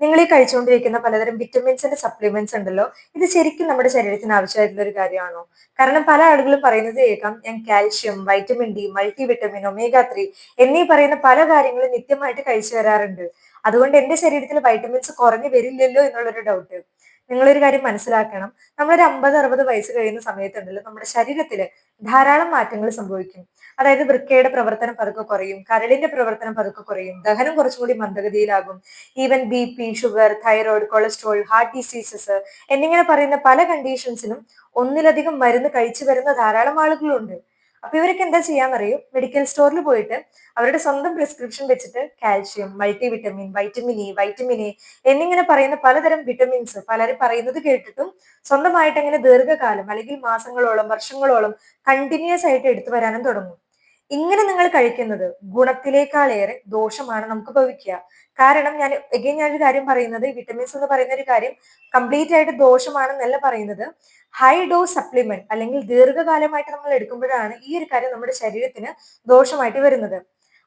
നിങ്ങൾ ഈ കഴിച്ചുകൊണ്ടിരിക്കുന്ന പലതരം വിറ്റമിൻസിന്റെ സപ്ലിമെന്റ്സ് ഉണ്ടല്ലോ, ഇത് ശരിക്കും നമ്മുടെ ശരീരത്തിന് ആവശ്യമായിട്ടുള്ള ഒരു കാര്യമാണോ? കാരണം പല ആളുകളും പറയുന്നത് കേൾക്കാം, ഞാൻ calcium, vitamin D, multi vitamin, omega 3 എന്നീ പറയുന്ന പല കാര്യങ്ങളും നിത്യമായിട്ട് കഴിച്ചു വരാറുണ്ട്. അതുകൊണ്ട് എന്റെ ശരീരത്തിൽ വൈറ്റമിൻസ് കുറഞ്ഞു വരില്ലല്ലോ എന്നുള്ളൊരു ഡൗട്ട്. നിങ്ങളൊരു കാര്യം മനസ്സിലാക്കണം, നമ്മളൊരു 50-60 വയസ്സ് കഴിയുന്ന സമയത്തുണ്ടല്ലോ നമ്മുടെ ശരീരത്തില് ധാരാളം മാറ്റങ്ങൾ സംഭവിക്കും. അതായത് വൃക്കയുടെ പ്രവർത്തനം പതുക്കെ കുറയും, കരളിന്റെ പ്രവർത്തനം പതുക്കെ കുറയും, ദഹനം കുറച്ചും കൂടി മന്ദഗതിയിലാകും. Even B P, sugar, thyroid, cholesterol, heart diseases എന്നിങ്ങനെ പറയുന്ന പല കണ്ടീഷൻസിനും ഒന്നിലധികം മരുന്ന് കഴിച്ചു വരുന്ന ധാരാളം ആളുകളുണ്ട്. അപ്പൊ ഇവരൊക്കെ എന്താ ചെയ്യാന്നറിയോ? മെഡിക്കൽ സ്റ്റോറിൽ പോയിട്ട് അവരുടെ സ്വന്തം പ്രിസ്ക്രിപ്ഷൻ വെച്ചിട്ട് calcium, multi vitamin, vitamin A എന്നിങ്ങനെ പറയുന്ന പലതരം വിറ്റമിൻസ് പലരും പറയുന്നത് കേട്ടിട്ടും സ്വന്തമായിട്ട് അങ്ങനെ ദീർഘകാലം അല്ലെങ്കിൽ മാസങ്ങളോളം വർഷങ്ങളോളം കണ്ടിന്യൂസ് ആയിട്ട് എടുത്തു വരാനും തുടങ്ങും. ഇങ്ങനെ നിങ്ങൾ കഴിക്കുന്നത് ഗുണത്തിലേക്കാളേറെ ദോഷമാണ് നമുക്ക് ഭവിക്കുക. കാരണം ഞാനൊരു കാര്യം പറയുന്നത്, ഈ വിറ്റമിൻസ് എന്ന് പറയുന്ന ഒരു കാര്യം കംപ്ലീറ്റ് ആയിട്ട് ദോഷമാണെന്നല്ല പറയുന്നത്. ഹൈ ഡോസ് സപ്ലിമെന്റ് അല്ലെങ്കിൽ ദീർഘകാലമായിട്ട് നമ്മൾ എടുക്കുമ്പോഴാണ് ഈ ഒരു കാര്യം നമ്മുടെ ശരീരത്തിന് ദോഷമായിട്ട് വരുന്നത്.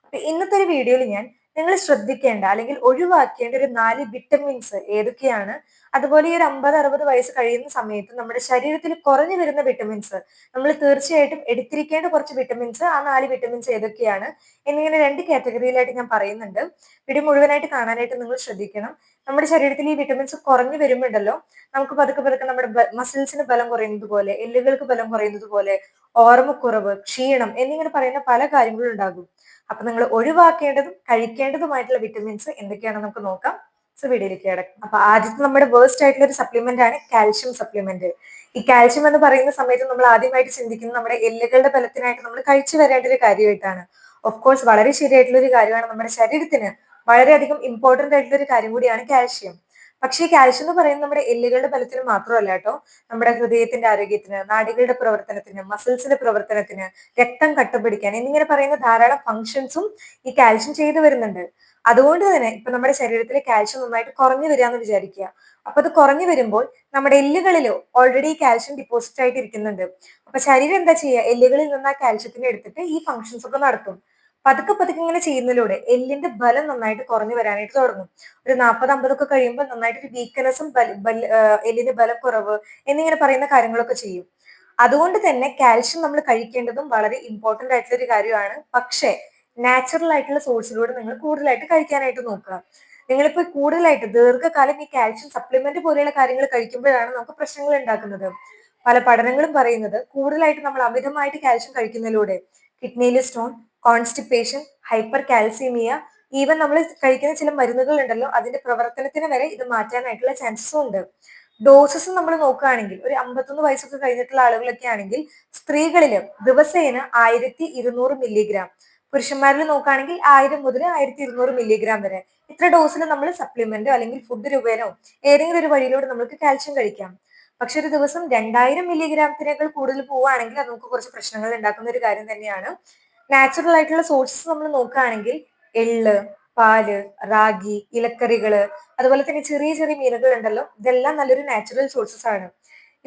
അപ്പൊ ഇന്നത്തെ ഒരു വീഡിയോയിൽ നിങ്ങൾ ശ്രദ്ധിക്കേണ്ട അല്ലെങ്കിൽ ഒഴിവാക്കേണ്ട ഒരു 4 വിറ്റമിൻസ് ഏതൊക്കെയാണ്, അതുപോലെ ഈ ഒരു 50-60 വയസ്സ് കഴിയുന്ന സമയത്ത് നമ്മുടെ ശരീരത്തിൽ കുറഞ്ഞു വരുന്ന വിറ്റമിൻസ്, നമ്മൾ തീർച്ചയായിട്ടും എടുത്തിരിക്കേണ്ട കുറച്ച് വിറ്റമിൻസ്, ആ 4 വിറ്റമിൻസ് ഏതൊക്കെയാണ് എന്നിങ്ങനെ 2 കാറ്റഗറിയിലായിട്ട് ഞാൻ പറയുന്നുണ്ട്. വീഡിയോ മുഴുവനായിട്ട് കാണാനായിട്ട് നിങ്ങൾ ശ്രദ്ധിക്കണം. നമ്മുടെ ശരീരത്തിൽ ഈ വിറ്റമിൻസ് കുറഞ്ഞു വരുമ്പോണ്ടല്ലോ, നമുക്ക് പതുക്കെ പതുക്കെ നമ്മുടെ മസിൽസിന് ബലം കുറയുന്നത് പോലെ, എല്ലുകൾക്ക് ബലം കുറയുന്നത് പോലെ, ഓർമ്മക്കുറവ്, ക്ഷീണം എന്നിങ്ങനെ പറയുന്ന പല കാര്യങ്ങളും ഉണ്ടാകും. അപ്പൊ നിങ്ങൾ ഒഴിവാക്കേണ്ടതും കഴിക്കേണ്ടതുമായിട്ടുള്ള വിറ്റമിൻസ് എന്തൊക്കെയാണെന്ന് നമുക്ക് നോക്കാം. സോ വീഡിയോയിലേക്ക് കിടക്കും. അപ്പൊ ആദ്യത്തെ നമ്മുടെ വേസ്റ്റ് ആയിട്ടുള്ള ഒരു സപ്ലിമെന്റ് ആണ് കാൽഷ്യം സപ്ലിമെന്റ്. ഈ കാൽഷ്യം എന്ന് പറയുന്ന സമയത്ത് നമ്മൾ ആദ്യമായിട്ട് ചിന്തിക്കുന്നത് നമ്മുടെ എല്ലുകളുടെ ബലത്തിനായിട്ട് നമ്മൾ കഴിച്ചു വരേണ്ട ഒരു കാര്യമായിട്ടാണ്. ഓഫ് കോഴ്സ് വളരെ ശരിയായിട്ടുള്ള ഒരു കാര്യമാണ്, നമ്മുടെ ശരീരത്തിന് വളരെയധികം ഇമ്പോർട്ടന്റ് ആയിട്ടുള്ള ഒരു കാര്യം കൂടിയാണ് കാൽഷ്യം. പക്ഷേ ഈ കാൽഷ്യം എന്ന് പറയുന്നത് നമ്മുടെ എല്ലുകളുടെ ബലത്തിന് മാത്രമല്ല കേട്ടോ, നമ്മുടെ ഹൃദയത്തിന്റെ ആരോഗ്യത്തിന്, നാഡികളുടെ പ്രവർത്തനത്തിന്, മസിൽസിന്റെ പ്രവർത്തനത്തിന്, രക്തം കട്ടപിടിക്കാൻ എന്നിങ്ങനെ പറയുന്ന ധാരാളം ഫങ്ഷൻസും ഈ കാൽഷ്യം ചെയ്തു വരുന്നുണ്ട്. അതുകൊണ്ട് തന്നെ ഇപ്പൊ നമ്മുടെ ശരീരത്തിലെ കാൽഷ്യം നന്നായിട്ട് കുറഞ്ഞു വരിക എന്ന് വിചാരിക്കുക. അപ്പൊ അത് കുറഞ്ഞു വരുമ്പോൾ നമ്മുടെ എല്ലുകളിൽ ഓൾറെഡി കാൽഷ്യം ഡിപ്പോസിറ്റ് ആയിട്ട് ഇരിക്കുന്നുണ്ട്. അപ്പൊ ശരീരം എന്താ ചെയ്യുക? എല്ലുകളിൽ നിന്ന് ആ കാൽഷ്യത്തിനെ എടുത്തിട്ട് ഈ ഫങ്ഷൻസ് ഒക്കെ നടത്തും. പതുക്കെ പതുക്കെ ഇങ്ങനെ ചെയ്യുന്നതിലൂടെ എല്ലിന്റെ ബലം നന്നായിട്ട് കുറഞ്ഞു വരാനായിട്ട് തുടങ്ങും. ഒരു 40-50 കഴിയുമ്പോൾ നന്നായിട്ട് ഒരു വീക്ക്നെസ്സും എല്ലിന്റെ ബലക്കുറവ് എന്നിങ്ങനെ പറയുന്ന കാര്യങ്ങളൊക്കെ ചെയ്യും. അതുകൊണ്ട് തന്നെ കാൽഷ്യം നമ്മൾ കഴിക്കേണ്ടതും വളരെ ഇമ്പോർട്ടന്റ് ആയിട്ടുള്ള ഒരു കാര്യമാണ്. പക്ഷേ നാച്ചുറൽ ആയിട്ടുള്ള സോഴ്സിലൂടെ നിങ്ങൾ കൂടുതലായിട്ട് കഴിക്കാനായിട്ട് നോക്കുക. നിങ്ങളിപ്പോ കൂടുതലായിട്ട് ദീർഘകാലം ഈ കാൽഷ്യം സപ്ലിമെന്റ് പോലെയുള്ള കാര്യങ്ങൾ കഴിക്കുമ്പോഴാണ് നമുക്ക് പ്രശ്നങ്ങൾ ഉണ്ടാക്കുന്നത്. പല പഠനങ്ങളും പറയുന്നത് കൂടുതലായിട്ട് നമ്മൾ അമിതമായിട്ട് കാൽഷ്യം കഴിക്കുന്നതിലൂടെ കിഡ്നിയിലെ stone, constipation, hypercalcemia, even നമ്മൾ കഴിക്കുന്ന ചില മരുന്നുകൾ ഉണ്ടല്ലോ അതിന്റെ പ്രവർത്തനത്തിന് വരെ ഇത് മാറ്റാനായിട്ടുള്ള ചാൻസസും ഉണ്ട്. ഡോസസ് നമ്മൾ നോക്കുകയാണെങ്കിൽ ഒരു 51 വയസ്സൊക്കെ കഴിഞ്ഞിട്ടുള്ള ആളുകളൊക്കെ ആണെങ്കിൽ സ്ത്രീകളില് ദിവസേന 1200 മില്ലിഗ്രാം, പുരുഷന്മാരിൽ നോക്കുകയാണെങ്കിൽ 1000 മുതൽ 1200 മില്ലിഗ്രാം വരെ ഇത്ര ഡോസിൽ നമ്മൾ സപ്ലിമെന്റോ അല്ലെങ്കിൽ ഫുഡ് രൂപേനോ ഏതെങ്കിലും ഒരു വഴിയിലൂടെ നമുക്ക് കാൽഷ്യം കഴിക്കാം. പക്ഷെ ഒരു ദിവസം 2000 മില്ലിഗ്രാമത്തിനേക്കാൾ കൂടുതൽ പോവുകയാണെങ്കിൽ അത് നമുക്ക് കുറച്ച് പ്രശ്നങ്ങൾ ഉണ്ടാക്കുന്ന ഒരു കാര്യം തന്നെയാണ്. നാച്ചുറൽ ആയിട്ടുള്ള സോഴ്സസ് നമ്മൾ നോക്കുകയാണെങ്കിൽ എള്ള്, പാല്, റാഗി, ഇലക്കറികള്, അതുപോലെ തന്നെ ചെറിയ ചെറിയ മീനുകൾ ഉണ്ടല്ലോ, ഇതെല്ലാം നല്ലൊരു നാച്ചുറൽ സോഴ്സസ് ആണ്.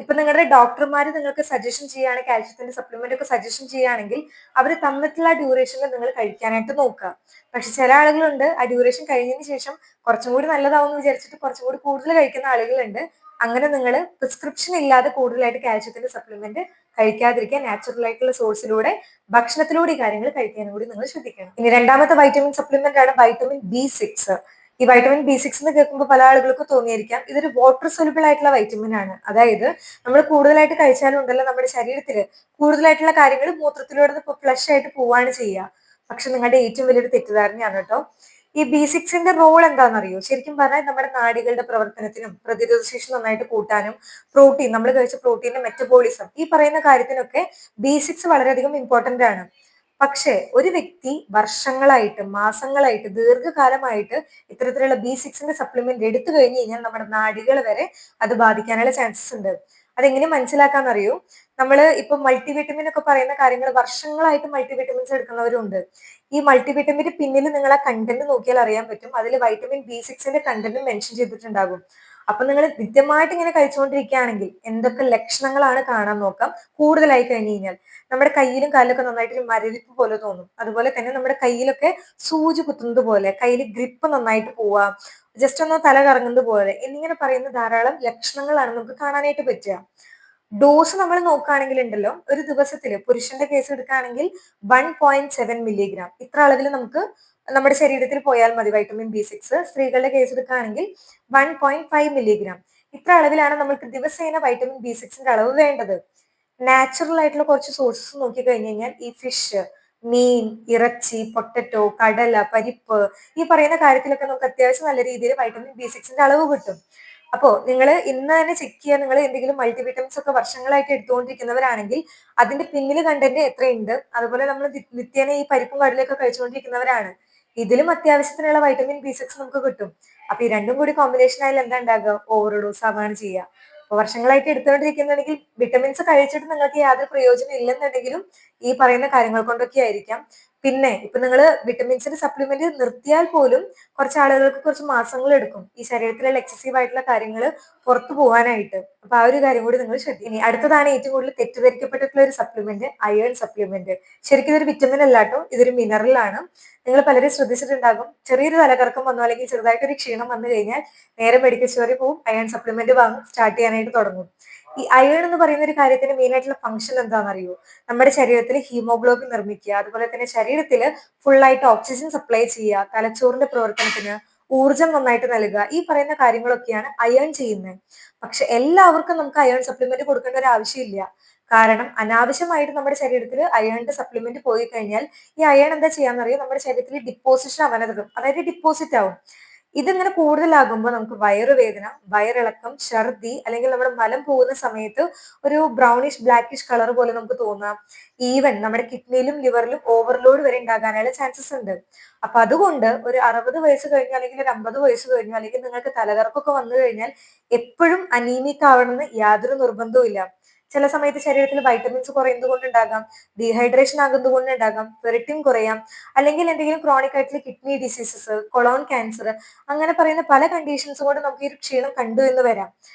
ഇപ്പൊ നിങ്ങളുടെ ഡോക്ടർമാർ നിങ്ങൾക്ക് സജഷൻ ചെയ്യുകയാണ്, കാൽഷ്യത്തിന്റെ സപ്ലിമെന്റ് ഒക്കെ സജഷൻ ചെയ്യുകയാണെങ്കിൽ അവർ തന്നിട്ടുള്ള ഡ്യൂറേഷനിൽ നിങ്ങൾ കഴിക്കാനായിട്ട് നോക്കുക. പക്ഷെ ചില ആളുകളുണ്ട് ആ ഡ്യൂറേഷൻ കഴിഞ്ഞതിന് ശേഷം കുറച്ചും കൂടി നല്ലതാവും എന്ന് വിചാരിച്ചിട്ട് കുറച്ചും കൂടി കൂടുതൽ കഴിക്കുന്ന ആളുകളുണ്ട്. അങ്ങനെ നിങ്ങൾ പ്രിസ്ക്രിപ്ഷൻ ഇല്ലാതെ കൂടുതലായിട്ട് കാൽഷ്യത്തിന്റെ സപ്ലിമെന്റ് കഴിക്കാതിരിക്കാൻ നാച്ചുറൽ ആയിട്ടുള്ള സോഴ്സിലൂടെ ഭക്ഷണത്തിലൂടെ ഈ കാര്യങ്ങൾ കഴിക്കാനും കൂടി നിങ്ങൾ ശ്രദ്ധിക്കണം. ഇനി രണ്ടാമത്തെ വൈറ്റമിൻ സപ്ലിമെന്റ് ആണ് വൈറ്റമിൻ B6. ഈ വൈറ്റമിൻ B6 എന്ന് കേൾക്കുമ്പോൾ പല ആളുകൾക്കും തോന്നിയിരിക്കാം ഇതൊരു വാട്ടർ സൊല്യൂബിൾ ആയിട്ടുള്ള വൈറ്റമിൻ ആണ്. അതായത് നമ്മൾ കൂടുതലായിട്ട് കഴിച്ചാലും ഉണ്ടല്ലോ നമ്മുടെ ശരീരത്തിൽ കൂടുതലായിട്ടുള്ള കാര്യങ്ങൾ മൂത്രത്തിലൂടെ ഫ്ലഷ് ആയിട്ട് പോവാണ് ചെയ്യുക. പക്ഷെ നിങ്ങളുടെ ഏറ്റവും വലിയൊരു തെറ്റിദ്ധാരണയാണ് കേട്ടോ. ഈ B6ന്റെ റോൾ എന്താണെന്നറിയോ? ശരിക്കും പറഞ്ഞാൽ നമ്മുടെ നാഡികളുടെ പ്രവർത്തനത്തിനും പ്രതിരോധ ശേഷി നന്നായിട്ട് കൂട്ടാനും പ്രോട്ടീൻ, നമ്മൾ കഴിച്ച പ്രോട്ടീന്റെ മെറ്റബോളിസം, ഈ പറയുന്ന കാര്യത്തിനൊക്കെ B6 വളരെയധികം ഇമ്പോർട്ടന്റ് ആണ്. പക്ഷെ ഒരു വ്യക്തി വർഷങ്ങളായിട്ട്, മാസങ്ങളായിട്ട്, ദീർഘകാലമായിട്ട് ഇത്തരത്തിലുള്ള B6ന്റെ സപ്ലിമെന്റ് എടുത്തു കഴിഞ്ഞു കഴിഞ്ഞാൽ നമ്മുടെ നാഡികൾ വരെ അത് ബാധിക്കാനുള്ള ചാൻസസ് ഉണ്ട്. അതെങ്ങനെ മനസ്സിലാക്കാന്നറിയോ? നമ്മള് ഇപ്പൊ മൾട്ടിവിറ്റമിൻ ഒക്കെ പറയുന്ന കാര്യങ്ങൾ വർഷങ്ങളായിട്ട് മൾട്ടിവിറ്റമിൻസ് എടുക്കുന്നവരുണ്ട്. ഈ മൾട്ടിവിറ്റമിന്റെ പിന്നിൽ നിങ്ങൾ ആ കണ്ടന്റ് നോക്കിയാൽ അറിയാൻ പറ്റും. അതിൽ വൈറ്റമിൻ B6ന്റെ കണ്ടന്റ് മെൻഷൻ ചെയ്തിട്ടുണ്ടാകും. അപ്പൊ നിങ്ങൾ കൃത്യമായിട്ട് ഇങ്ങനെ കഴിച്ചുകൊണ്ടിരിക്കുകയാണെങ്കിൽ എന്തൊക്കെ ലക്ഷണങ്ങളാണ് കാണാൻ നോക്കാം. കൂടുതലായി കഴിഞ്ഞു കഴിഞ്ഞാൽ നമ്മുടെ കയ്യിലും കാലിലൊക്കെ നന്നായിട്ട് ഒരു മരവിപ്പ് പോലെ തോന്നും. അതുപോലെ തന്നെ നമ്മുടെ കയ്യിലൊക്കെ സൂചി കുത്തുന്നത് പോലെ കയ്യിൽ ഗ്രിപ്പ് നന്നായിട്ട് പോവാ, ജസ്റ്റ് ഒന്ന് തല കറങ്ങുന്നത് പോലെ എന്നിങ്ങനെ പറയുന്ന ധാരാളം ലക്ഷണങ്ങളാണ് നമുക്ക് കാണാനായിട്ട് പറ്റുക. ഡോസ് നമ്മൾ നോക്കുകയാണെങ്കിൽ ഉണ്ടല്ലോ, ഒരു ദിവസത്തിൽ പുരുഷന്റെ കേസ് എടുക്കുകയാണെങ്കിൽ 1.7 മില്ലിഗ്രാം ഇത്ര അളവിൽ നമുക്ക് നമ്മുടെ ശരീരത്തിൽ പോയാൽ മതി വൈറ്റമിൻ B6. സ്ത്രീകളുടെ കേസ് എടുക്കുകയാണെങ്കിൽ 1.5 മില്ലിഗ്രാം ഇത്ര അളവിലാണ് നമുക്ക് ദിവസേന വൈറ്റമിൻ B6ന്റെ അളവ് വേണ്ടത്. നാച്ചുറൽ ആയിട്ടുള്ള കുറച്ച് സോഴ്സസ് നോക്കി കഴിഞ്ഞു കഴിഞ്ഞാൽ ഈ ഫിഷ്, മീൻ, ഇറച്ചി, പൊട്ടറ്റോ, കടല, പരിപ്പ്, ഈ പറയുന്ന കാര്യത്തിലൊക്കെ നമുക്ക് അത്യാവശ്യം നല്ല രീതിയിൽ വൈറ്റമിൻ B6ന്റെ അളവ് കിട്ടും. അപ്പോ നിങ്ങൾ ഇന്ന് തന്നെ ചെക്ക് ചെയ്യുക. നിങ്ങൾ എന്തെങ്കിലും മൾട്ടിവിറ്റമിൻസ് ഒക്കെ വർഷങ്ങളായിട്ട് എടുത്തുകൊണ്ടിരിക്കുന്നവരാണെങ്കിൽ അതിന്റെ പിന്നിൽ കണ്ടന്റ് എത്രയുണ്ട്. അതുപോലെ നമ്മൾ നിത്യേന ഈ പരിപ്പും കടലയൊക്കെ കഴിച്ചുകൊണ്ടിരിക്കുന്നവരാണ്, ഇതിലും അത്യാവശ്യത്തിനുള്ള വൈറ്റമിൻ B6 നമുക്ക് കിട്ടും. അപ്പൊ ഈ രണ്ടും കൂടി കോമ്പിനേഷൻ ആയാലും എന്താ ഉണ്ടാകുക, ഓവർഡോസ് ആവുകയാണ് ചെയ്യുക. അപ്പൊ വർഷങ്ങളായിട്ട് എടുത്തുകൊണ്ടിരിക്കുന്നുണ്ടെങ്കിൽ വിറ്റമിൻസ് കഴിച്ചിട്ട് നിങ്ങൾക്ക് യാതൊരു പ്രയോജനം ഇല്ലെന്നുണ്ടെങ്കിലും ഈ പറയുന്ന കാര്യങ്ങൾ കൊണ്ടൊക്കെ ആയിരിക്കാം. പിന്നെ ഇപ്പൊ നിങ്ങൾ വിറ്റമിൻസിന്റെ സപ്ലിമെന്റ് നിർത്തിയാൽ പോലും കുറച്ച് ആളുകൾക്ക് കുറച്ച് മാസങ്ങൾ എടുക്കും ഈ ശരീരത്തിലുള്ള എക്സസീവ് ആയിട്ടുള്ള കാര്യങ്ങൾ പുറത്തു പോകാനായിട്ട്. അപ്പൊ ആ ഒരു കാര്യം കൂടി നിങ്ങൾ ശ്രദ്ധിക്കും. ഇനി അടുത്തതാണ് ഏറ്റവും കൂടുതൽ തെറ്റിദ്ധരിക്കപ്പെട്ടിട്ടുള്ള ഒരു സപ്ലിമെന്റ്, അയേൺ സപ്ലിമെന്റ്. ശരിക്കും ഇതൊരു വിറ്റമിൻ അല്ല കേട്ടോ, ഇതൊരു മിനറൽ ആണ്. നിങ്ങൾ പലരും ശ്രദ്ധിച്ചിട്ടുണ്ടാകും, ചെറിയൊരു തലകറക്കം വന്നു അല്ലെങ്കിൽ ചെറുതായിട്ടൊരു ക്ഷീണം വന്നു കഴിഞ്ഞാൽ നേരെ മെഡിക്കൽ സ്റ്റോറിൽ പോകും, അയേൺ സപ്ലിമെന്റ് വാങ്ങും, സ്റ്റാർട്ട് ചെയ്യാനായിട്ട് തുടങ്ങും. ഈ അയേൺ എന്ന് പറയുന്ന ഒരു കാര്യത്തിന് മെയിൻ ആയിട്ടുള്ള ഫംഗ്ഷൻ എന്താണെന്നറിയോ? നമ്മുടെ ശരീരത്തിൽ ഹീമോഗ്ലോബിൻ നിർമ്മിക്കുക, അതുപോലെ തന്നെ ശരീരത്തിൽ ഫുൾ ആയിട്ട് ഓക്സിജൻ സപ്ലൈ ചെയ്യുക, തലച്ചോറിന്റെ പ്രവർത്തനത്തിന് ഊർജം നന്നായിട്ട് നൽകുക, ഈ പറയുന്ന കാര്യങ്ങളൊക്കെയാണ് അയേൺ ചെയ്യുന്നത്. പക്ഷെ എല്ലാവർക്കും നമുക്ക് അയേൺ സപ്ലിമെന്റ് കൊടുക്കേണ്ട ഒരു ആവശ്യമില്ല. കാരണം അനാവശ്യമായിട്ട് നമ്മുടെ ശരീരത്തിൽ അയേണിന്റെ സപ്ലിമെന്റ് പോയി കഴിഞ്ഞാൽ ഈ അയേൺ എന്താ ചെയ്യാന്നറിയോ, നമ്മുടെ ശരീരത്തിൽ ഡിപ്പോസിഷൻ ആവാൻ തുടങ്ങും, അതായത് ഡിപ്പോസിറ്റ് ആവും. ഇതിങ്ങനെ കൂടുതലാകുമ്പോൾ നമുക്ക് വയറുവേദന, വയറിളക്കം, ഛർദി, അല്ലെങ്കിൽ നമ്മുടെ മലം പോകുന്ന സമയത്ത് ഒരു ബ്രൗണിഷ് ബ്ലാക്കിഷ് കളർ പോലെ നമുക്ക് തോന്നാം. ഈവൻ നമ്മുടെ കിഡ്നിയിലും ലിവറിലും ഓവർലോഡ് വരെ ഉണ്ടാകാനുള്ള ചാൻസസ് ഉണ്ട്. അപ്പൊ അതുകൊണ്ട് ഒരു 60 വയസ്സ് കഴിഞ്ഞു, അല്ലെങ്കിൽ ഒരു 50 വയസ്സ് കഴിഞ്ഞു, അല്ലെങ്കിൽ നിങ്ങൾക്ക് തലകറക്കൊക്കെ വന്നു കഴിഞ്ഞാൽ എപ്പോഴും അനീമിക് ആവണമെന്ന് യാതൊരു നിർബന്ധവും ഇല്ല. ചില സമയത്ത് ശരീരത്തിൽ വൈറ്റമിൻസ് കുറയുന്നത് കൊണ്ടുണ്ടാകാം, ഡീഹൈഡ്രേഷൻ ആകുന്നത് കൊണ്ടുണ്ടാകാം, ഫെറിറ്റിൻ കുറയാം, അല്ലെങ്കിൽ എന്തെങ്കിലും ക്രോണിക് ആയിട്ടുള്ള കിഡ്നി ഡിസീസസ്, കൊളോൺ ക്യാൻസർ, അങ്ങനെ പറയുന്ന പല കണ്ടീഷൻസ് കൊണ്ട് നമുക്ക് ഈ ഒരു ക്ഷീണം കണ്ടു എന്ന് വരാം.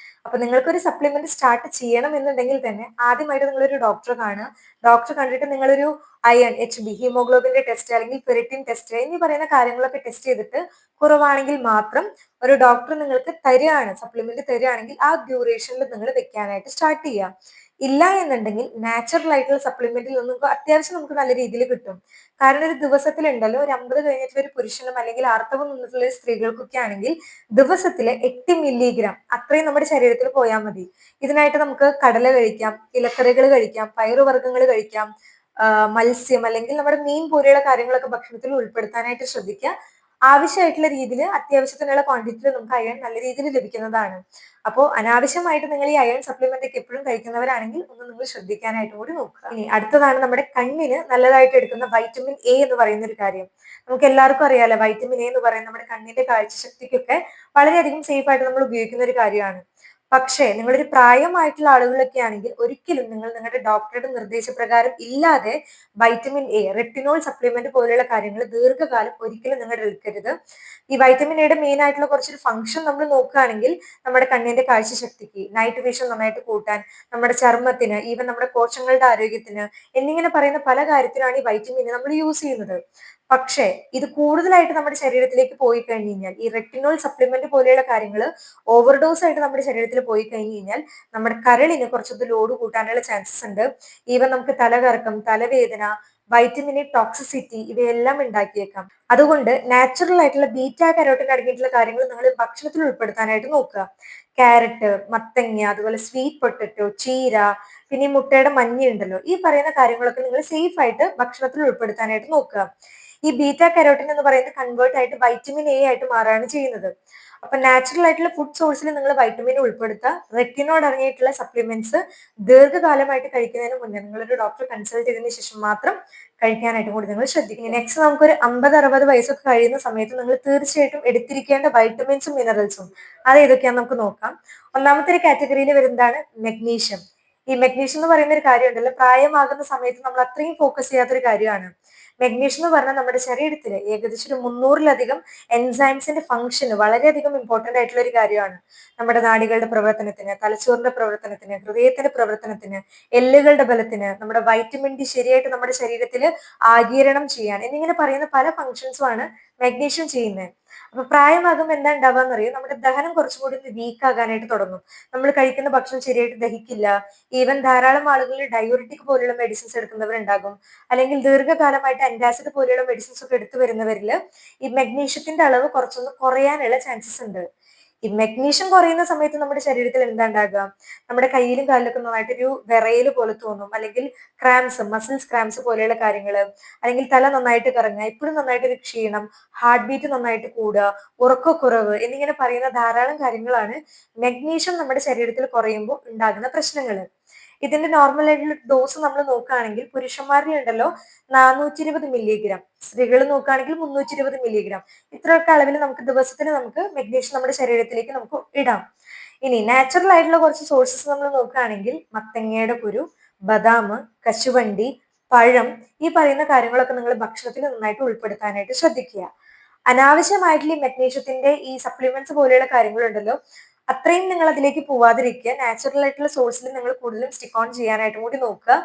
അപ്പൊ നിങ്ങൾക്കൊരു സപ്ലിമെന്റ് സ്റ്റാർട്ട് ചെയ്യണം എന്നുണ്ടെങ്കിൽ തന്നെ ആദ്യമായിട്ട് നിങ്ങളൊരു ഡോക്ടറെ കാണുക. ഡോക്ടറെ കണ്ടിട്ട് നിങ്ങളൊരു അയൺ, HB, ഹീമോഗ്ലോബിന്റെ ടെസ്റ്റ്, അല്ലെങ്കിൽ ഫെറിറ്റിൻ ടെസ്റ്റ് എന്നീ പറയുന്ന കാര്യങ്ങളൊക്കെ ടെസ്റ്റ് ചെയ്തിട്ട് കുറവാണെങ്കിൽ മാത്രം ഒരു ഡോക്ടർ നിങ്ങൾക്ക് തരികയാണ്, സപ്ലിമെന്റ് തരികയാണെങ്കിൽ ആ ഡ്യൂറേഷനിൽ നിങ്ങൾ വെക്കാനായിട്ട് സ്റ്റാർട്ട് ചെയ്യുക. ഇല്ല എന്നുണ്ടെങ്കിൽ നാച്ചുറൽ ആയിട്ടുള്ള സപ്ലിമെന്റിൽ നിന്നും അത്യാവശ്യം നമുക്ക് നല്ല രീതിയിൽ കിട്ടും. കാരണം ഒരു ദിവസത്തിലുണ്ടല്ലോ, ഒരു 50 കഴിഞ്ഞിട്ടുള്ള ഒരു പുരുഷനും അല്ലെങ്കിൽ ആർത്തവം നിന്നിട്ടുള്ള സ്ത്രീകൾക്കൊക്കെ ആണെങ്കിൽ ദിവസത്തിലെ 8 മില്ലിഗ്രാം അത്രയും നമ്മുടെ ശരീരത്തിൽ പോയാൽ മതി. ഇതിനായിട്ട് നമുക്ക് കടല കഴിക്കാം, ഇലക്കറികൾ കഴിക്കാം, പയറുവർഗ്ഗങ്ങൾ കഴിക്കാം, മത്സ്യം അല്ലെങ്കിൽ നമ്മുടെ മീൻ പോലെയുള്ള കാര്യങ്ങളൊക്കെ ഭക്ഷണത്തിൽ ഉൾപ്പെടുത്താനായിട്ട് ശ്രദ്ധിക്കുക. ആവശ്യമായിട്ടുള്ള രീതിയിൽ അത്യാവശ്യത്തിനുള്ള ക്വാണ്ടിറ്റിയിൽ നമുക്ക് അയൺ നല്ല രീതിയിൽ ലഭിക്കുന്നതാണ്. അപ്പോൾ അനാവശ്യമായിട്ട് നിങ്ങൾ ഈ അയൺ സപ്ലിമെന്റ് ഒക്കെ എപ്പോഴും കഴിക്കുന്നവരാണെങ്കിൽ ഒന്ന് നിങ്ങൾ ശ്രദ്ധിക്കാനായിട്ട് കൂടി നോക്കുക. ഇനി അടുത്തതാണ് നമ്മുടെ കണ്ണിന് നല്ലതായിട്ട് എടുക്കുന്ന വൈറ്റമിൻ A എന്ന് പറയുന്ന ഒരു കാര്യം. നമുക്ക് എല്ലാവർക്കും അറിയാലോ, വൈറ്റമിൻ A എന്ന് പറയുന്നത് നമ്മുടെ കണ്ണിന്റെ കാഴ്ചശക്തിക്കൊക്കെ വളരെയധികം സേഫ് ആയിട്ട് നമ്മൾ ഉപയോഗിക്കുന്ന ഒരു കാര്യമാണ്. പക്ഷേ നിങ്ങളൊരു പ്രായമായിട്ടുള്ള ആളുകളൊക്കെ ആണെങ്കിൽ ഒരിക്കലും നിങ്ങൾ നിങ്ങളുടെ ഡോക്ടറുടെ നിർദ്ദേശപ്രകാരം ഇല്ലാതെ വൈറ്റമിൻ A, റെറ്റിനോൾ സപ്ലിമെന്റ് പോലെയുള്ള കാര്യങ്ങൾ ദീർഘകാലം ഒരിക്കലും നിങ്ങൾ എടുക്കരുത്. ഈ വൈറ്റമിൻ എയുടെ മെയിൻ ആയിട്ടുള്ള കുറച്ചൊരു ഫംഗ്ഷൻ നമ്മൾ നോക്കുകയാണെങ്കിൽ നമ്മുടെ കണ്ണിന്റെ കാഴ്ചശക്തിക്ക്, നൈറ്റ് വിഷൻ നന്നായിട്ട് കൂട്ടാൻ, നമ്മുടെ ചർമ്മത്തിന്, ഈവൻ നമ്മുടെ കോശങ്ങളുടെ ആരോഗ്യത്തിന് എന്നിങ്ങനെ പറയുന്ന പല കാര്യത്തിനാണ് ഈ വൈറ്റമിൻ നമ്മൾ യൂസ് ചെയ്യുന്നത്. പക്ഷേ ഇത് കൂടുതലായിട്ട് നമ്മുടെ ശരീരത്തിലേക്ക് പോയി കഴിഞ്ഞു കഴിഞ്ഞാൽ, ഈ റെറ്റിനോൾ സപ്ലിമെന്റ് പോലെയുള്ള കാര്യങ്ങൾ ഓവർഡോസ് ആയിട്ട് നമ്മുടെ ശരീരത്തിൽ പോയി കഴിഞ്ഞു കഴിഞ്ഞാൽ നമ്മുടെ കരളിന് കുറച്ചൊക്കെ ലോഡ് കൂട്ടാനുള്ള ചാൻസസ് ഉണ്ട്. ഈവൻ നമുക്ക് തലകറക്കം, തലവേദന, വൈറ്റമിൻ ടോക്സിസിറ്റി ഇവയെല്ലാം ഉണ്ടാക്കിയേക്കാം. അതുകൊണ്ട് നാച്ചുറൽ ആയിട്ടുള്ള ബീറ്റാ കരോട്ടിൻ അടങ്ങിയിട്ടുള്ള കാര്യങ്ങൾ നിങ്ങൾ ഭക്ഷണത്തിൽ ഉൾപ്പെടുത്താനായിട്ട് നോക്കുക. ക്യാരറ്റ്, മത്തങ്ങ, അതുപോലെ സ്വീറ്റ് പൊട്ടറ്റോ, ചീര, പിന്നെ ഈ മുട്ടയുടെ മഞ്ഞ ഉണ്ടല്ലോ, ഈ പറയുന്ന കാര്യങ്ങളൊക്കെ നിങ്ങൾ സേഫ് ആയിട്ട് ഭക്ഷണത്തിൽ ഉൾപ്പെടുത്താനായിട്ട് നോക്കുക. ഈ ബീറ്റാ കരോട്ടിൻ എന്ന് പറയുന്നത് കൺവേർട്ട് ആയിട്ട് വൈറ്റമിൻ A ആയിട്ട് മാറുകയാണ് ചെയ്യുന്നത്. അപ്പൊ നാച്ചുറൽ ആയിട്ടുള്ള ഫുഡ് സോഴ്സിൽ നിങ്ങൾ വൈറ്റമിൻ ഉൾപ്പെടുത്തുക. റെറ്റിനോട് അടങ്ങിയിട്ടുള്ള സപ്ലിമെന്റ്സ് ദീർഘകാലമായിട്ട് കഴിക്കുന്നതിന് മുന്നേ നിങ്ങളൊരു ഡോക്ടറെ കൺസൾട്ട് ചെയ്തതിനു ശേഷം മാത്രം കഴിക്കാനായിട്ട് കൂടി നിങ്ങൾ ശ്രദ്ധിക്കുക. നെക്സ്റ്റ് നമുക്കൊരു 50-60 വയസ്സൊക്കെ കഴിയുന്ന സമയത്ത് നിങ്ങൾ തീർച്ചയായിട്ടും എടുത്തിരിക്കേണ്ട വൈറ്റമിൻസും മിനറൽസും അത് ഏതൊക്കെയാന്ന് നമുക്ക് നോക്കാം. ഒന്നാമത്തെ ഒരു കാറ്റഗറിയിൽ വരുന്നതാണ് മെഗ്നീഷ്യം. ഈ മെഗ്നീഷ്യം എന്ന് പറയുന്ന ഒരു കാര്യം ഉണ്ടല്ലോ, പ്രായമാകുന്ന സമയത്ത് നമ്മൾ അത്രയും ഫോക്കസ് ചെയ്യാത്തൊരു കാര്യമാണ്. മെഗ്നീഷ്യം എന്ന് പറഞ്ഞാൽ നമ്മുടെ ശരീരത്തിൽ ഏകദേശം ഒരു 300-ലധികം എൻസൈംസിന്റെ ഫംഗ്ഷന് വളരെയധികം ഇമ്പോർട്ടന്റ് ആയിട്ടുള്ള ഒരു കാര്യമാണ്. നമ്മുടെ നാഡികളുടെ പ്രവർത്തനത്തിന്, തലച്ചോറിന്റെ പ്രവർത്തനത്തിന്, ഹൃദയത്തിന്റെ പ്രവർത്തനത്തിന്, എല്ലുകളുടെ ബലത്തിന്, നമ്മുടെ വൈറ്റമിൻ D ശരിയായിട്ട് നമ്മുടെ ശരീരത്തിൽ ആഗിരണം ചെയ്യാൻ എന്നിങ്ങനെ പറയുന്ന പല ഫംഗ്ഷൻസും ആണ് മെഗ്നീഷ്യം ചെയ്യുന്നത്. അപ്പൊ പ്രായമാകുമ്പോൾ എന്താ ഉണ്ടാവാന്നറിയോ? നമ്മുടെ ദഹനം കുറച്ചും കൂടി ഒന്ന് വീക്ക് ആകാനായിട്ട് തുടങ്ങും. നമ്മൾ കഴിക്കുന്ന ഭക്ഷണം ശരിയായിട്ട് ദഹിക്കില്ല. ഈവൻ ധാരാളം ആളുകൾ ഡയൂറിറ്റിക് പോലുള്ള മെഡിസിൻസ് എടുക്കുന്നവരുണ്ടാകും. അല്ലെങ്കിൽ ദീർഘകാലമായിട്ട് ആന്റാസിഡ് പോലെയുള്ള മെഡിസിൻസ് ഒക്കെ എടുത്തു വരുന്നവരില് ഈ മെഗ്നീഷ്യത്തിന്റെ അളവ് കുറച്ചൊന്ന് കുറയാനുള്ള ചാൻസസ് ഉണ്ട്. ഈ മെഗ്നീഷ്യം കുറയുന്ന സമയത്ത് നമ്മുടെ ശരീരത്തിൽ എന്താ ഉണ്ടാകുക? നമ്മുടെ കയ്യിലും കാലിലൊക്കെ നന്നായിട്ടൊരു വിറയല് പോലെ തോന്നും. അല്ലെങ്കിൽ ക്രാംസ്, മസിൽസ് ക്രാംസ് പോലെയുള്ള കാര്യങ്ങള്, അല്ലെങ്കിൽ തല നന്നായിട്ട് കറങ്ങുക, എപ്പോഴും നന്നായിട്ടൊരു ക്ഷീണം, ഹാർട്ട് ബീറ്റ് നന്നായിട്ട് കൂടുക, ഉറക്കക്കുറവ് എന്നിങ്ങനെ പറയുന്ന ധാരാളം കാര്യങ്ങളാണ് മെഗ്നീഷ്യം നമ്മുടെ ശരീരത്തിൽ കുറയുമ്പോൾ ഉണ്ടാകുന്ന പ്രശ്നങ്ങൾ. ഇതിന്റെ നോർമൽ ആയിട്ടുള്ള ഡോസ് നമ്മൾ നോക്കുകയാണെങ്കിൽ പുരുഷന്മാരിലുണ്ടല്ലോ 420 മില്ലിഗ്രാം, സ്ത്രീകൾ നോക്കുകയാണെങ്കിൽ 320 മില്ലിഗ്രാം, ഇത്രയൊക്കെ അളവിൽ നമുക്ക് ദിവസത്തിന് നമുക്ക് മെഗ്നീഷ്യം നമ്മുടെ ശരീരത്തിലേക്ക് നമുക്ക് ഇടാം. ഇനി നാച്ചുറൽ ആയിട്ടുള്ള കുറച്ച് സോഴ്സസ് നമ്മൾ നോക്കുകയാണെങ്കിൽ മത്തങ്ങയുടെ കുരു, ബദാം, കശുവണ്ടി, പഴം, ഈ പറയുന്ന കാര്യങ്ങളൊക്കെ നിങ്ങൾ ഭക്ഷണത്തിൽ നന്നായിട്ട് ഉൾപ്പെടുത്താനായിട്ട് ശ്രദ്ധിക്കുക. അനാവശ്യമായിട്ടുള്ള ഈ മെഗ്നീഷ്യത്തിന്റെ ഈ സപ്ലിമെന്റ്സ് പോലെയുള്ള കാര്യങ്ങളുണ്ടല്ലോ, അത്രയും നിങ്ങൾ അതിലേക്ക് പോവാതിരിക്കുക. നാച്ചുറൽ ആയിട്ടുള്ള സോഴ്സിൽ നിങ്ങൾ കൂടുതലും സ്റ്റിക്ക് ഓൺ ചെയ്യാനായിട്ടും കൂടി നോക്കുക.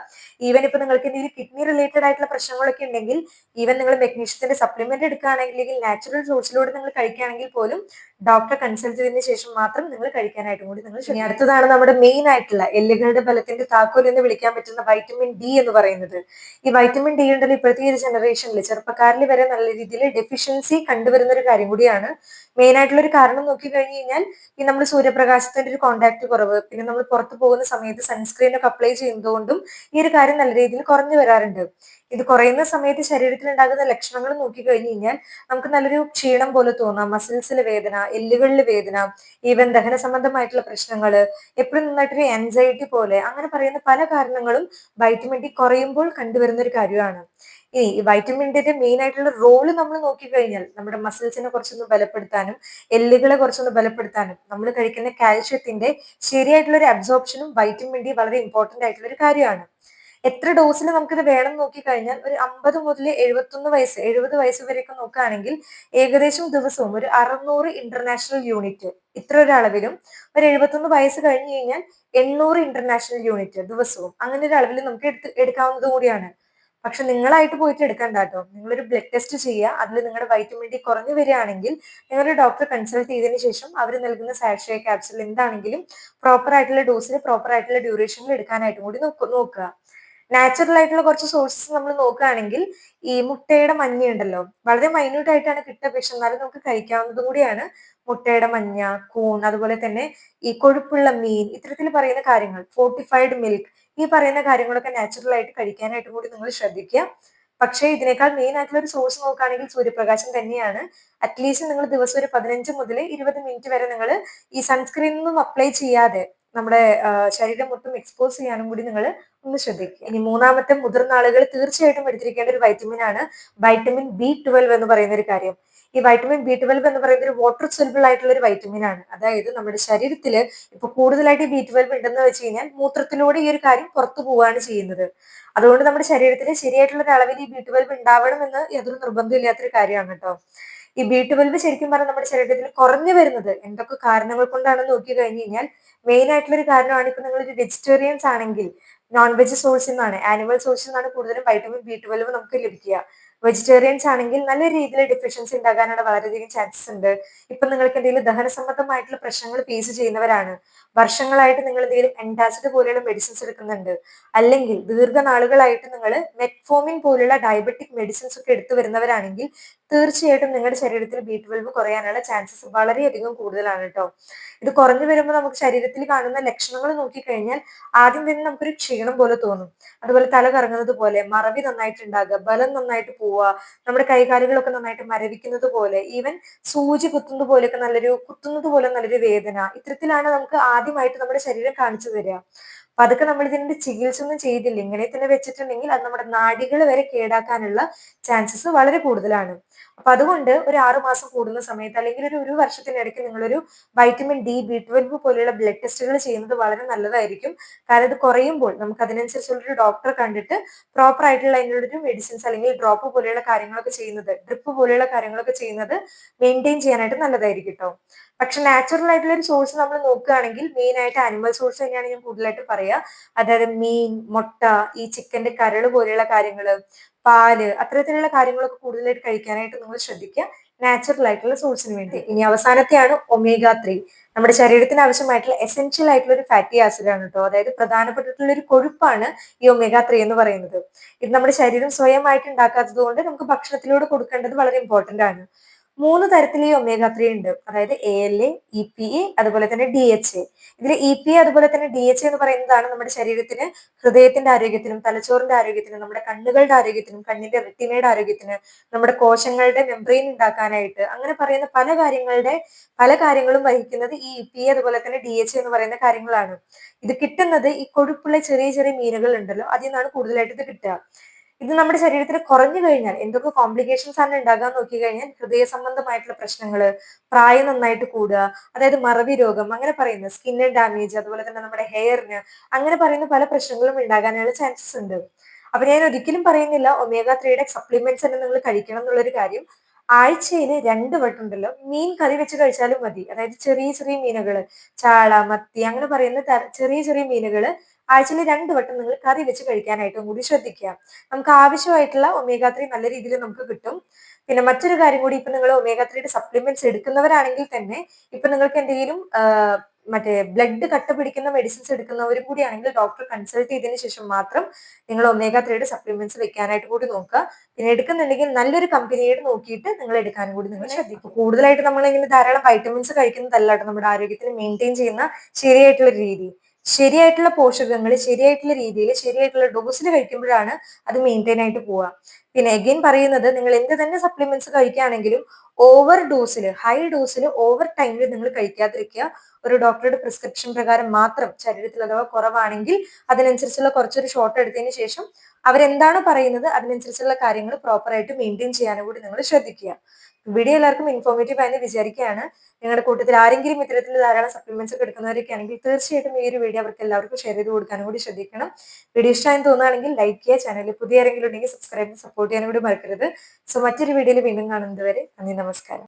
ഈവൻ ഇപ്പൊ നിങ്ങൾക്ക് എന്തെങ്കിലും കിഡ്നി റിലേറ്റഡ് ആയിട്ടുള്ള പ്രശ്നങ്ങളൊക്കെ ഉണ്ടെങ്കിൽ, ഈവൻ നിങ്ങൾ മെഗ്നീഷ്യത്തിന്റെ സപ്ലിമെന്റ് എടുക്കുകയാണെങ്കിൽ നാച്ചുറൽ സോഴ്സിലൂടെ നിങ്ങൾ കഴിക്കുകയാണെങ്കിൽ പോലും ഡോക്ടറെ കൺസൾട്ട് ചെയ്തതിനു ശേഷം മാത്രം നിങ്ങൾ കഴിക്കാനായിട്ടും കൂടി നിങ്ങൾ ഇനി അടുത്തതാണ് നമ്മുടെ മെയിൻ ആയിട്ടുള്ള എല്ലുകളുടെ ബലത്തിന്റെ താക്കോൽ എന്ന് വിളിക്കാൻ പറ്റുന്ന വൈറ്റമിൻ ഡി എന്ന് പറയുന്നത്. ഈ വൈറ്റമിൻ ഡി ഉണ്ടല്ലോ ഇപ്പോഴത്തെ ഈ ഒരു ജനറേഷനിൽ ചെറുപ്പക്കാരിൽ വരെ നല്ല രീതിയിൽ ഡെഫിഷ്യൻസി കണ്ടുവരുന്ന ഒരു കാര്യം കൂടിയാണ്. മെയിൻ ആയിട്ടുള്ള ഒരു കാരണം നോക്കി കഴിഞ്ഞു കഴിഞ്ഞാൽ ഈ നമ്മൾ സൂര്യപ്രകാശത്തിന്റെ ഒരു കോണ്ടാക്ട് കുറവ്, പിന്നെ നമ്മൾ പുറത്തു പോകുന്ന സമയത്ത് സൺസ്ക്രീൻ ഒക്കെ അപ്ലൈ ചെയ്യുന്നതുകൊണ്ടും ഈ ഒരു കാര്യം നല്ല രീതിയിൽ കുറഞ്ഞു വരാറുണ്ട്. ഇത് കുറയുന്ന സമയത്ത് ശരീരത്തിൽ ഉണ്ടാകുന്ന ലക്ഷണങ്ങൾ നോക്കി കഴിഞ്ഞു കഴിഞ്ഞാൽ നമുക്ക് നല്ലൊരു ക്ഷീണം പോലെ തോന്നാം, മസിൽസിൽ വേദന, എല്ലുകളിൽ വേദന, ഈവൻ ദഹന സംബന്ധമായിട്ടുള്ള പ്രശ്നങ്ങള്, എപ്പോഴും നന്നായിട്ടൊരു ആൻസൈറ്റി പോലെ, അങ്ങനെ പറയുന്ന പല കാരണങ്ങളും വൈറ്റമിൻ ഡി കുറയുമ്പോൾ കണ്ടുവരുന്ന ഒരു കാര്യമാണ്. ഇനി ഈ വൈറ്റമിൻ ഡിയുടെ മെയിൻ ആയിട്ടുള്ള റോള് നമ്മൾ നോക്കിക്കഴിഞ്ഞാൽ നമ്മുടെ മസിൽസിനെ കുറച്ചൊന്ന് ബലപ്പെടുത്താനും എല്ലുകളെ കുറച്ചൊന്ന് ബലപ്പെടുത്താനും നമ്മൾ കഴിക്കുന്ന കാൽഷ്യത്തിന്റെ ശരിയായിട്ടുള്ള ഒരു അബ്സോർപ്ഷനും വൈറ്റമിൻ ഡി വളരെ ഇമ്പോർട്ടന്റ് ആയിട്ടുള്ള ഒരു കാര്യമാണ്. എത്ര ഡോസിൽ നമുക്കിത് വേണം നോക്കിക്കഴിഞ്ഞാൽ ഒരു 50 മുതൽ 71 വയസ്സ് 70 വയസ്സ് വരെയൊക്കെ നോക്കുകയാണെങ്കിൽ ഏകദേശം ദിവസവും ഒരു 600 ഇന്റർനാഷണൽ യൂണിറ്റ്, ഇത്ര ഒരു അളവിലും ഒരു 71 വയസ്സ് കഴിഞ്ഞു കഴിഞ്ഞാൽ 800 ഇന്റർനാഷണൽ യൂണിറ്റ് ദിവസവും, അങ്ങനെ ഒരു അളവിൽ നമുക്ക് എടുക്കാവുന്നത് കൂടിയാണ്. പക്ഷെ നിങ്ങളായിട്ട് പോയിട്ട് എടുക്കണ്ട കേട്ടോ. നിങ്ങളൊരു ബ്ലഡ് ടെസ്റ്റ് ചെയ്യുക, അതിൽ നിങ്ങളുടെ വൈറ്റമിൻ ഡി കുറഞ്ഞു വരികയാണെങ്കിൽ നിങ്ങളുടെ ഡോക്ടറെ കൺസൾട്ട് ചെയ്തതിനു ശേഷം അവർ നൽകുന്ന സാഷേ ക്യാപ്സുൾ എന്താണെങ്കിലും പ്രോപ്പർ ആയിട്ടുള്ള ഡോസിൽ പ്രോപ്പർ ആയിട്ടുള്ള ഡ്യൂറേഷനിൽ എടുക്കാനായിട്ടും കൂടി നോക്കുക. നാച്ചുറൽ ആയിട്ടുള്ള കുറച്ച് സോഴ്സസ് നമ്മൾ നോക്കുകയാണെങ്കിൽ ഈ മുട്ടയുടെ മഞ്ഞ ഉണ്ടല്ലോ, വളരെ മൈന്യൂട്ട് ആയിട്ടാണ് കിട്ടുക, പക്ഷെ എന്നാലും നമുക്ക് കഴിക്കാവുന്നതും കൂടിയാണ്. മുട്ടയുടെ മഞ്ഞ, കൂൺ, അതുപോലെ തന്നെ ഈ കൊഴുപ്പുള്ള മീൻ, ഇത്തരത്തിൽ പറയുന്ന കാര്യങ്ങൾ, ഫോർട്ടിഫൈഡ് മിൽക്ക്, ഈ പറയുന്ന കാര്യങ്ങളൊക്കെ നാച്ചുറൽ ആയിട്ട് കഴിക്കാനായിട്ടും കൂടി നിങ്ങൾ ശ്രദ്ധിക്കുക. പക്ഷേ ഇതിനേക്കാൾ മെയിൻ ആയിട്ടുള്ള ഒരു സോഴ്സ് നോക്കുകയാണെങ്കിൽ സൂര്യപ്രകാശം തന്നെയാണ്. അറ്റ്ലീസ്റ്റ് നിങ്ങൾ ദിവസം ഒരു 15 മുതൽ 20 മിനിറ്റ് വരെ നിങ്ങൾ ഈ സൺസ്ക്രീനൊന്നും അപ്ലൈ ചെയ്യാതെ നമ്മുടെ ശരീരം മൊത്തം എക്സ്പോസ് ചെയ്യാനും കൂടി നിങ്ങൾ ഒന്ന് ശ്രദ്ധിക്കുക. ഇനി മൂന്നാമത്തെ, മുതിർന്ന ആളുകൾ തീർച്ചയായിട്ടും എടുത്തിരിക്കേണ്ട ഒരു വൈറ്റമിൻ ആണ് വൈറ്റമിൻ B12 എന്ന് പറയുന്ന ഒരു കാര്യം. ഈ വൈറ്റമിൻ B12 എന്ന് പറയുന്ന ഒരു വാട്ടർ സൊല്യൂബിൾ ആയിട്ടുള്ള ഒരു വൈറ്റമിൻ ആണ്. അതായത് നമ്മുടെ ശരീരത്തിൽ ഇപ്പൊ കൂടുതലായിട്ട് B12 ഉണ്ടെന്ന് വെച്ച് കഴിഞ്ഞാൽ മൂത്രത്തിലൂടെ ഈ ഒരു കാര്യം പുറത്തു പോവുകയാണ് ചെയ്യുന്നത്. അതുകൊണ്ട് നമ്മുടെ ശരീരത്തിൽ ശരിയായിട്ടുള്ള ഒരു അളവിൽ ഈ B12 ഉണ്ടാവണം എന്ന് യാതൊരു നിർബന്ധം ഇല്ലാത്തൊരു കാര്യമാണ് കേട്ടോ. ഈ B12 ശരിക്കും പറഞ്ഞാൽ നമ്മുടെ ശരീരത്തിൽ കുറഞ്ഞു വരുന്നത് എന്തൊക്കെ കാരണങ്ങൾ കൊണ്ടാണെന്ന് നോക്കി കഴിഞ്ഞു കഴിഞ്ഞാൽ മെയിൻ ആയിട്ടുള്ള ഒരു കാരണമാണ്, ഇപ്പൊ നിങ്ങൾ ഒരു വെജിറ്റേറിയൻസ് ആണെങ്കിൽ നോൺ വെജ് സോഴ്സിൽ നിന്നാണ്, ആനിമൽ സോഴ്സിൽ നിന്നാണ് കൂടുതലും വൈറ്റമിൻ B12 നമുക്ക് ലഭിക്കുക. വെജിറ്റേറിയൻസ് ആണെങ്കിൽ നല്ല രീതിയിൽ ഡെഫിഷ്യൻസി ഉണ്ടാകാനുള്ള വളരെയധികം ചാൻസസ് ഉണ്ട്. ഇപ്പൊ നിങ്ങൾക്ക് എന്തെങ്കിലും ദഹന സംബന്ധമായിട്ടുള്ള പ്രശ്നങ്ങൾ ഫേസ് ചെയ്യുന്നവരാണ്, വർഷങ്ങളായിട്ട് നിങ്ങൾ എന്തെങ്കിലും എൻറ്റാസിഡ് പോലെയുള്ള മെഡിസിൻസ് എടുക്കുന്നുണ്ട്, അല്ലെങ്കിൽ ദീർഘനാളുകളായിട്ട് നിങ്ങൾ മെറ്റ്ഫോമിൻ പോലുള്ള ഡയബറ്റിക് മെഡിസിൻസ് ഒക്കെ എടുത്തു വരുന്നവരാണെങ്കിൽ തീർച്ചയായിട്ടും നിങ്ങളുടെ ശരീരത്തിൽ B12 കുറയാനുള്ള ചാൻസസ് വളരെയധികം കൂടുതലാണ് കേട്ടോ. ഇത് കുറഞ്ഞു വരുമ്പോൾ നമുക്ക് ശരീരത്തിൽ കാണുന്ന ലക്ഷണങ്ങൾ നോക്കിക്കഴിഞ്ഞാൽ ആദ്യം തന്നെ നമുക്കൊരു ക്ഷീണം പോലെ തോന്നും, അതുപോലെ തല കറങ്ങുന്നത് പോലെ, മറവി നന്നായിട്ടുണ്ടാകുക, ബലം നന്നായിട്ട് പോവുക, നമ്മുടെ കൈകാലുകളൊക്കെ നന്നായിട്ട് മരവിക്കുന്നത് പോലെ, ഈവൻ സൂചി കുത്തുന്നത് പോലെ നല്ലൊരു വേദന, ഇത്തരത്തിലാണ് നമുക്ക് ആദ്യമായിട്ട് നമ്മുടെ ശരീരം കാണിച്ചു തരിക. അപ്പൊ അതൊക്കെ നമ്മൾ ഇതിന്റെ ചികിത്സ ഒന്നും ചെയ്തില്ല, ഇങ്ങനെ തന്നെ വെച്ചിട്ടുണ്ടെങ്കിൽ അത് നമ്മുടെ നാഡികൾ വരെ കേടാക്കാനുള്ള ചാൻസസ് വളരെ കൂടുതലാണ്. അപ്പൊ അതുകൊണ്ട് ഒരു 6 മാസം കൂടുന്ന സമയത്ത് അല്ലെങ്കിൽ ഒരു വർഷത്തിനിടയ്ക്ക് നിങ്ങളൊരു വൈറ്റമിൻ D B12 പോലെയുള്ള ബ്ലഡ് ടെസ്റ്റുകൾ ചെയ്യുന്നത് വളരെ നല്ലതായിരിക്കും. കാരണം ഇത് കുറയുമ്പോൾ നമുക്ക് അതിനനുസരിച്ചുള്ള ഒരു ഡോക്ടറെ കണ്ടിട്ട് പ്രോപ്പർ ആയിട്ടുള്ള അതിനുള്ള ഒരു മെഡിസിൻസ് അല്ലെങ്കിൽ ഡ്രോപ്പ് പോലെയുള്ള കാര്യങ്ങളൊക്കെ ചെയ്യുന്നത്, ഡ്രിപ്പ് പോലെയുള്ള കാര്യങ്ങളൊക്കെ ചെയ്യുന്നത് മെയിൻറ്റെയിൻ ചെയ്യാനായിട്ട് നല്ലതായിരിക്കും കേട്ടോ. പക്ഷെ നാച്ചുറൽ ആയിട്ടുള്ള ഒരു സോഴ്സ് നമ്മൾ നോക്കുകയാണെങ്കിൽ മെയിൻ ആയിട്ട് ആനിമൽ സോഴ്സ് തന്നെയാണ് ഞാൻ കൂടുതലായിട്ട് പറയുക. അതായത് മീൻ, മുട്ട, ഈ ചിക്കന്റെ കരള് പോലെയുള്ള കാര്യങ്ങള്, പാല്, അത്തരത്തിലുള്ള കാര്യങ്ങളൊക്കെ കൂടുതലായിട്ട് കഴിക്കാനായിട്ട് നിങ്ങൾ ശ്രദ്ധിക്കുക. നാച്ചുറൽ ആയിട്ടുള്ള സോഴ്സിന് വേണ്ടി. ഇനി അവസാനത്തെയാണ് ഒമേഗ 3. നമ്മുടെ ശരീരത്തിന് ആവശ്യമായിട്ടുള്ള എസെൻഷ്യൽ ആയിട്ടുള്ള ഒരു ഫാറ്റി ആസിഡ് ആണ് കേട്ടോ. അതായത് പ്രധാനപ്പെട്ടിട്ടുള്ള ഒരു കൊഴുപ്പാണ് ഈ ഒമേഗ 3 എന്ന് പറയുന്നത്. ഇത് നമ്മുടെ ശരീരം സ്വയമായിട്ട് ഉണ്ടാക്കാത്തത് കൊണ്ട് നമുക്ക് ഭക്ഷണത്തിലൂടെ കൊടുക്കേണ്ടത് വളരെ ഇമ്പോർട്ടന്റ് ആണ്. 3 തരത്തിൽ ഈ ഒമേഗ 3 ഉണ്ട്. അതായത് ALA, EPA, അതുപോലെ തന്നെ DHA. ഇതിൽ EPA അതുപോലെ തന്നെ DHA എന്ന് പറയുന്നതാണ് നമ്മുടെ ശരീരത്തിന് ഹൃദയത്തിന്റെ ആരോഗ്യത്തിനും തലച്ചോറിന്റെ ആരോഗ്യത്തിനും നമ്മുടെ കണ്ണുകളുടെ ആരോഗ്യത്തിനും കണ്ണിന്റെ റെറ്റിനയുടെ ആരോഗ്യത്തിന് നമ്മുടെ കോശങ്ങളുടെ മെംബ്രെയിൻ ഉണ്ടാക്കാനായിട്ട് അങ്ങനെ പറയുന്ന പല കാര്യങ്ങളും വഹിക്കുന്നത് ഈ EPA അതുപോലെ തന്നെ DHA എന്ന് പറയുന്ന കാര്യങ്ങളാണ്. ഇത് കിട്ടുന്നത് ഈ കൊഴുപ്പുള്ള ചെറിയ ചെറിയ മീനുകൾ ഉണ്ടല്ലോ, അതിൽ നിന്നാണ് കൂടുതലായിട്ട് ഇത് കിട്ടുക. ഇത് നമ്മുടെ ശരീരത്തിൽ കുറഞ്ഞു കഴിഞ്ഞാൽ എന്തൊക്കെ കോംപ്ലിക്കേഷൻസ് ആണ് ഉണ്ടാകാൻ നോക്കി കഴിഞ്ഞാൽ ഹൃദയ സംബന്ധമായിട്ടുള്ള പ്രശ്നങ്ങള്, പ്രായം നന്നായിട്ട് കൂടുക, അതായത് മറവി രോഗം അങ്ങനെ പറയുന്ന സ്കിന്നിന് ഡാമേജ്, അതുപോലെ തന്നെ നമ്മുടെ ഹെയറിന് അങ്ങനെ പറയുന്ന പല പ്രശ്നങ്ങളും ഉണ്ടാകാനുള്ള ചാൻസസ് ഉണ്ട്. അപ്പൊ ഞാൻ ഒരിക്കലും പറയുന്നില്ല ഒമേഗ 3യുടെ സപ്ലിമെന്റ്സ് തന്നെ നിങ്ങൾ കഴിക്കണം എന്നുള്ളൊരു കാര്യം. ആഴ്ചയിൽ 2 വട്ടം ഉണ്ടല്ലോ മീൻ കറി വെച്ച് കഴിച്ചാലും മതി. അതായത് ചെറിയ ചെറിയ മീനുകള്, ചാള, മത്തി അങ്ങനെ പറയുന്ന ചെറിയ ചെറിയ മീനുകള് ആഴ്ചയിൽ 2 വട്ടം നിങ്ങൾ കറി വെച്ച് കഴിക്കാനായിട്ടും കൂടി ശ്രദ്ധിക്കുക. നമുക്ക് ആവശ്യമായിട്ടുള്ള ഒമേഗ 3 നല്ല രീതിയിൽ നമുക്ക് കിട്ടും. പിന്നെ മറ്റൊരു കാര്യം കൂടി, ഇപ്പൊ നിങ്ങൾ ഒമേഗ 3യുടെ സപ്ലിമെന്റ്സ് എടുക്കുന്നവരാണെങ്കിൽ തന്നെ ഇപ്പൊ നിങ്ങൾക്ക് എന്തെങ്കിലും മറ്റേ ബ്ലഡ് കട്ട പിടിക്കുന്ന മെഡിസിൻസ് എടുക്കുന്നവരും കൂടി ആണെങ്കിൽ ഡോക്ടർ കൺസൾട്ട് ചെയ്തതിനു ശേഷം മാത്രം നിങ്ങൾ ഒമേഗ 3യുടെ സപ്ലിമെന്റ്സ് വെക്കാനായിട്ട് കൂടി നോക്കുക. പിന്നെ എടുക്കുന്നുണ്ടെങ്കിൽ നല്ലൊരു കമ്പനിയുടെ നോക്കിയിട്ട് നിങ്ങൾ എടുക്കാനും കൂടി നിങ്ങൾ ശ്രദ്ധിക്കും. കൂടുതലായിട്ട് നമ്മൾ ഇങ്ങനെ ധാരാളം വൈറ്റമിൻസ് കഴിക്കുന്നതല്ല കേട്ടോ നമ്മുടെ ആരോഗ്യത്തിന് മെയിൻറ്റെയിൻ ചെയ്യുന്ന ശരിയായിട്ടുള്ള രീതി. ശരിയായിട്ടുള്ള പോഷകങ്ങൾ ശരിയായിട്ടുള്ള രീതിയിൽ ശരിയായിട്ടുള്ള ഡോസിൽ കഴിക്കുമ്പോഴാണ് അത് മെയിൻറ്റെയിൻ ആയിട്ട് പോവുക. പിന്നെ അഗൈൻ പറയുന്നത്, നിങ്ങൾ എന്ത് തന്നെ സപ്ലിമെന്റ്സ് കഴിക്കുകയാണെങ്കിലും ഓവർ ഡോസിൽ ഹൈ ഡോസിൽ ഓവർ ടൈമിൽ നിങ്ങൾ കഴിക്കാതിരിക്കുക. ഒരു ഡോക്ടറുടെ പ്രിസ്ക്രിപ്ഷൻ പ്രകാരം മാത്രം ശരീരത്തിൽ അഥവാ കുറവാണെങ്കിൽ അതിനനുസരിച്ചുള്ള കുറച്ചൊരു ഷോട്ട് എടുത്തതിന് ശേഷം അവരെന്താണോ പറയുന്നത് അതിനനുസരിച്ചുള്ള കാര്യങ്ങൾ പ്രോപ്പർ ആയിട്ട് മെയിൻറ്റെയിൻ ചെയ്യാനും കൂടി നിങ്ങൾ ശ്രദ്ധിക്കുക. വീഡിയോ എല്ലാവർക്കും ഇൻഫോർമേറ്റീവ് ആയെന്ന് വിചാരിക്കുകയാണ്. നിങ്ങളുടെ കൂട്ടത്തിൽ ആരെങ്കിലും ഇത്തരത്തിൽ ധാരാളം സപ്ലിമെന്റ്സ് ഒക്കെ എടുക്കുന്നവരൊക്കെ ആണെങ്കിൽ തീർച്ചയായിട്ടും ഈ ഒരു വീഡിയോ അവർക്ക് എല്ലാവർക്കും ഷെയർ ചെയ്ത് കൊടുക്കാനും കൂടി ശ്രദ്ധിക്കണം. വീഡിയോ ഇഷ്ടമായി തോന്നുകയാണെങ്കിൽ ലൈക്ക് ചെയ്യുക, ചാനലിൽ പുതിയ ആരെങ്കിലും ഉണ്ടെങ്കിൽ സബ്സ്ക്രൈബ് സപ്പോർട്ട് ചെയ്യാനും കൂടി മറക്കരുത്. സോ മറ്റൊരു വീഡിയോയിൽ വീണ്ടും കാണുന്നത് വരെ നന്ദി, നമസ്കാരം.